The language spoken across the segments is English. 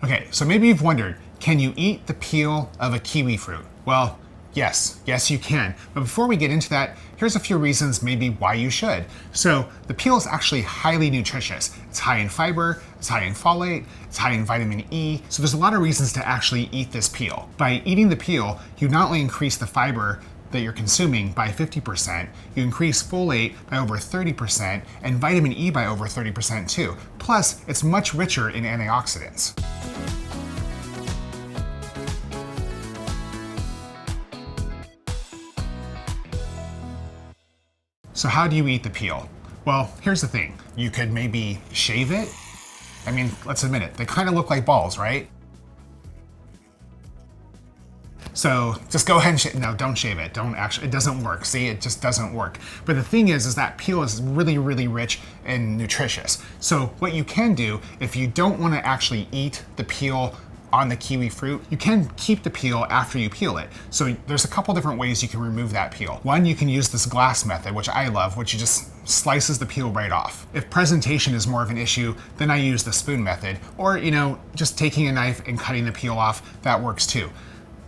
Okay, so maybe you've wondered, can you eat the peel of a kiwi fruit? Well, yes you can. But before we get into that, here's a few reasons maybe why you should. So the peel is actually highly nutritious. It's high in fiber, it's high in folate, it's high in vitamin E. So there's a lot of reasons to actually eat this peel. By eating the peel, you not only increase the fiber that you're consuming by 50%, you increase folate by over 30%, and vitamin E by over 30% too. Plus, it's much richer in antioxidants. So how do you eat the peel? Well, here's the thing. You could maybe shave it. I mean, let's admit it, they kind of look like balls, right? So just go ahead and no, don't shave it. Don't actually, it doesn't work. See, it just doesn't work. But the thing is that peel is really, really rich and nutritious. So what you can do, if you don't want to actually eat the peel on the kiwi fruit, you can keep the peel after you peel it. So there's a couple different ways you can remove that peel. One, you can use this glass method, which I love, which you just slices the peel right off. If presentation is more of an issue, then I use the spoon method, or just taking a knife and cutting the peel off, that works too.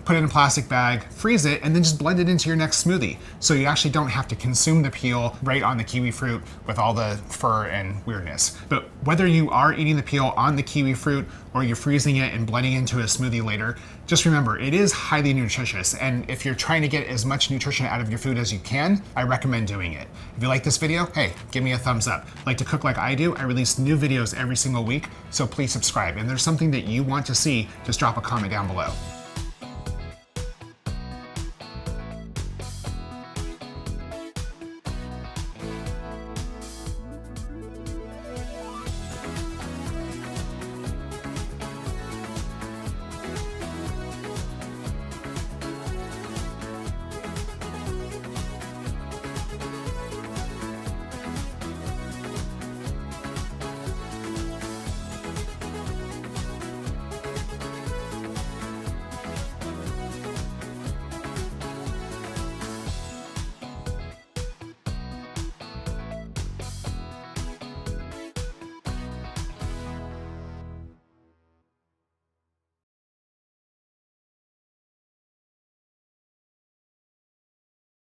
Put it in a plastic bag, freeze it, and then just blend it into your next smoothie. So you actually don't have to consume the peel right on the kiwi fruit with all the fur and weirdness. But whether you are eating the peel on the kiwi fruit or you're freezing it and blending it into a smoothie later, just remember, it is highly nutritious. And if you're trying to get as much nutrition out of your food as you can, I recommend doing it. If you like this video, hey, give me a thumbs up. Like to cook like I do, I release new videos every single week, so please subscribe. And if there's something that you want to see, just drop a comment down below.